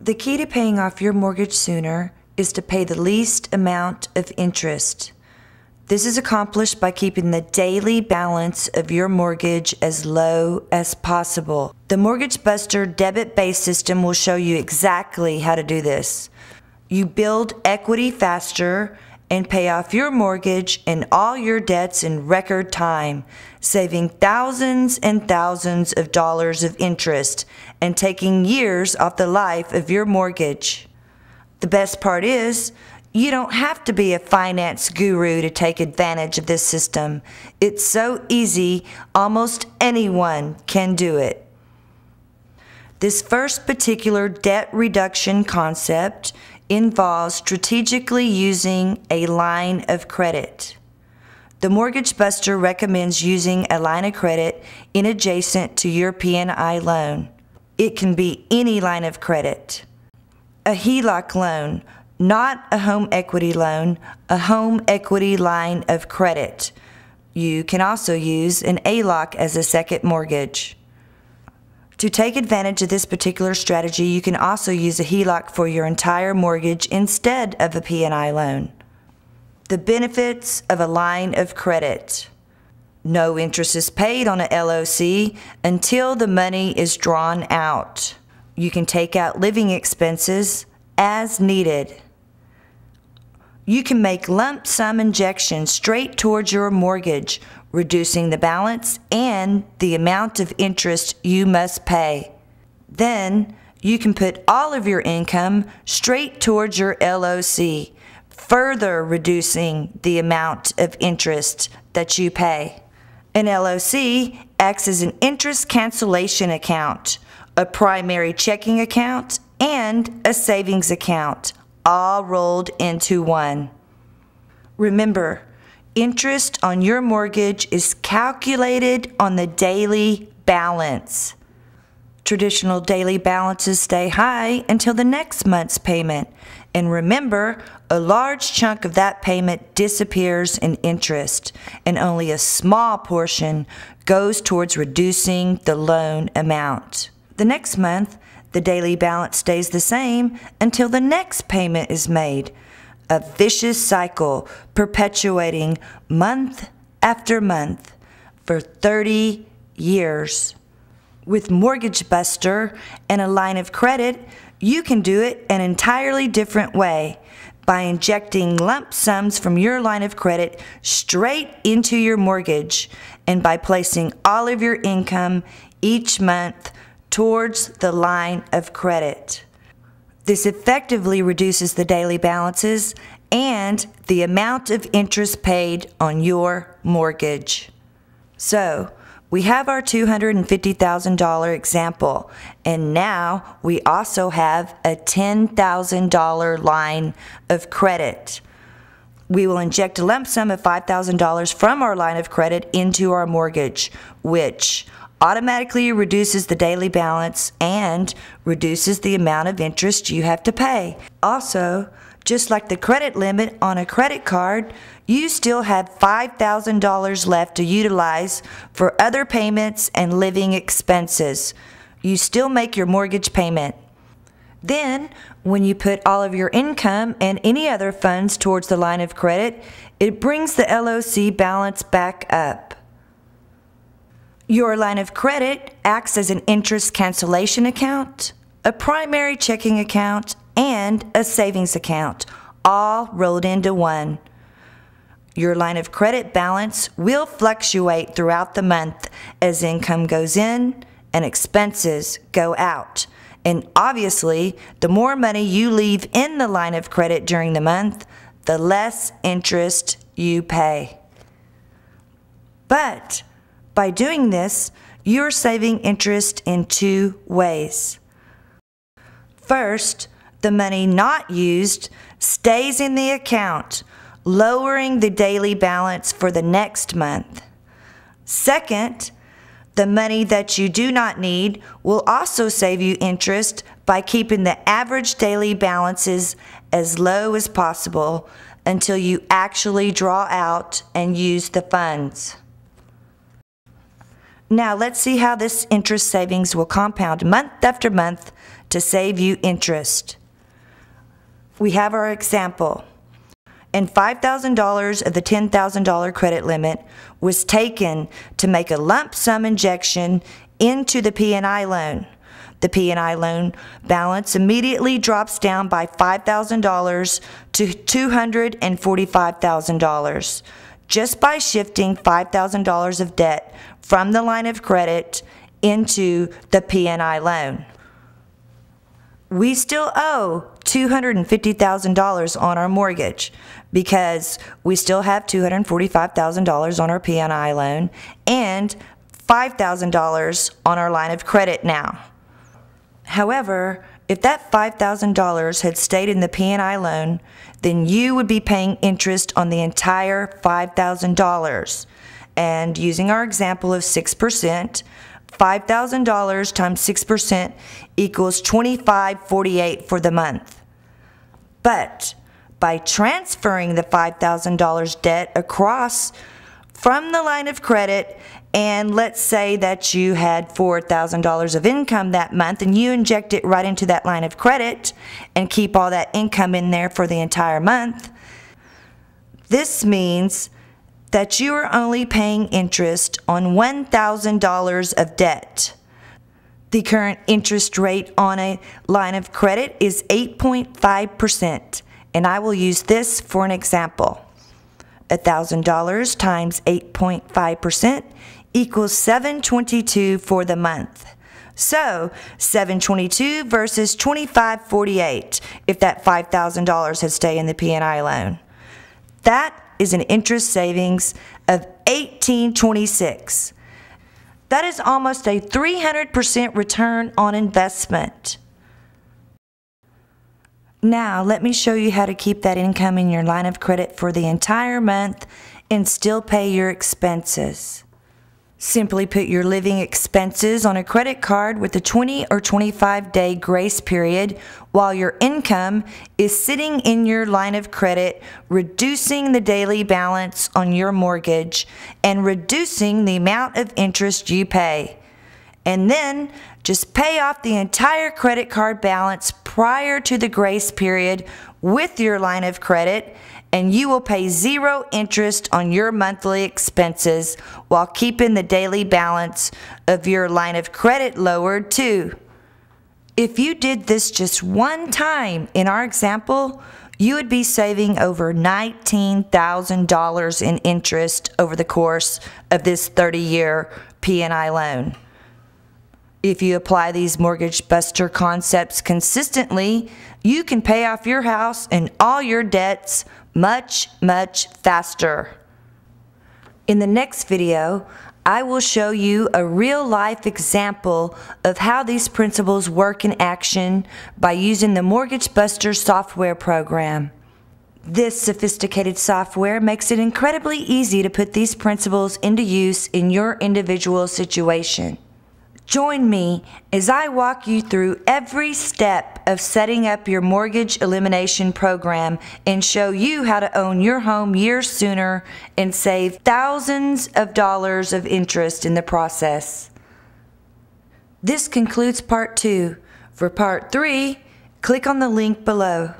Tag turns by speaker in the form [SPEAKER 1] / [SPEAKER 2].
[SPEAKER 1] The key to paying off your mortgage sooner is to pay the least amount of interest. This is accomplished by keeping the daily balance of your mortgage as low as possible. The Mortgage Buster debit-based system will show you exactly how to do this. You build equity faster and pay off your mortgage and all your debts in record time, saving thousands and thousands of dollars of interest and taking years off the life of your mortgage. The best part is, you don't have to be a finance guru to take advantage of this system. It's so easy, almost anyone can do it. This first particular debt reduction concept involves strategically using a line of credit. The Mortgage Buster recommends using a line of credit in adjacent to your P&I loan. It can be any line of credit. A HELOC loan, not a home equity loan, a home equity line of credit. You can also use an ALOC as a second mortgage. To take advantage of this particular strategy, you can also use a HELOC for your entire mortgage instead of a P&I loan. The benefits of a line of credit. No interest is paid on a LOC until the money is drawn out. You can take out living expenses as needed. You can make lump sum injections straight towards your mortgage, reducing the balance and the amount of interest you must pay. Then, you can put all of your income straight towards your LOC, further reducing the amount of interest that you pay. An LOC acts as an interest cancellation account, a primary checking account, and a savings account, all rolled into one. Remember, interest on your mortgage is calculated on the daily balance. Traditional daily balances stay high until the next month's payment. And remember, a large chunk of that payment disappears in interest, and only a small portion goes towards reducing the loan amount. The next month, the daily balance stays the same until the next payment is made. A vicious cycle perpetuating month after month for 30 years. With Mortgage Buster and a line of credit, you can do it an entirely different way by injecting lump sums from your line of credit straight into your mortgage and by placing all of your income each month towards the line of credit. This effectively reduces the daily balances and the amount of interest paid on your mortgage. So, we have our $250,000 example, and now we also have a $10,000 line of credit. We will inject a lump sum of $5,000 from our line of credit into our mortgage, which automatically reduces the daily balance and reduces the amount of interest you have to pay. Also, just like the credit limit on a credit card, you still have $5,000 left to utilize for other payments and living expenses. You still make your mortgage payment. Then, when you put all of your income and any other funds towards the line of credit, it brings the LOC balance back up. Your line of credit acts as an interest cancellation account, a primary checking account, and a savings account, all rolled into one. Your line of credit balance will fluctuate throughout the month as income goes in and expenses go out. And obviously, the more money you leave in the line of credit during the month, the less interest you pay. But by doing this, you're saving interest in two ways. First, the money not used stays in the account, lowering the daily balance for the next month. Second, the money that you do not need will also save you interest by keeping the average daily balances as low as possible until you actually draw out and use the funds. Now let's see how this interest savings will compound month after month to save you interest. We have our example. And $5,000 of the $10,000 credit limit was taken to make a lump sum injection into the P&I loan. The P&I loan balance immediately drops down by $5,000 to $245,000 just by shifting $5,000 of debt from the line of credit into the P&I loan. We still owe $250,000 on our mortgage because we still have $245,000 on our P&I loan and $5,000 on our line of credit now. However, if that $5,000 had stayed in the P&I loan, then you would be paying interest on the entire $5,000. And using our example of 6%, $5,000 times 6% equals $25.48 for the month. But by transferring the $5,000 debt across from the line of credit, and let's say that you had $4,000 of income that month and you inject it right into that line of credit and keep all that income in there for the entire month, this means that you are only paying interest on $1,000 of debt. The current interest rate on a line of credit is 8.5%, and I will use this for an example. $1,000 times 8.5% equals $722 for the month. So $722 versus $25.48 if that $5,000 had stayed in the P&I loan. That is an interest savings of $18.26. That is almost a 300% return on investment. Now let me show you how to keep that income in your line of credit for the entire month and still pay your expenses. Simply put your living expenses on a credit card with a 20 or 25-day grace period while your income is sitting in your line of credit, reducing the daily balance on your mortgage and reducing the amount of interest you pay. And then just pay off the entire credit card balance prior to the grace period with your line of credit, and you will pay zero interest on your monthly expenses while keeping the daily balance of your line of credit lowered too. If you did this just one time in our example, you would be saving over $19,000 in interest over the course of this 30-year P&I loan. If you apply these mortgage buster concepts consistently, you can pay off your house and all your debts much, much faster. In the next video, I will show you a real-life example of how these principles work in action by using the Mortgage Buster software program. This sophisticated software makes it incredibly easy to put these principles into use in your individual situation. Join me as I walk you through every step of setting up your mortgage elimination program and show you how to own your home years sooner and save thousands of dollars of interest in the process. This concludes part 2. For part 3, click on the link below.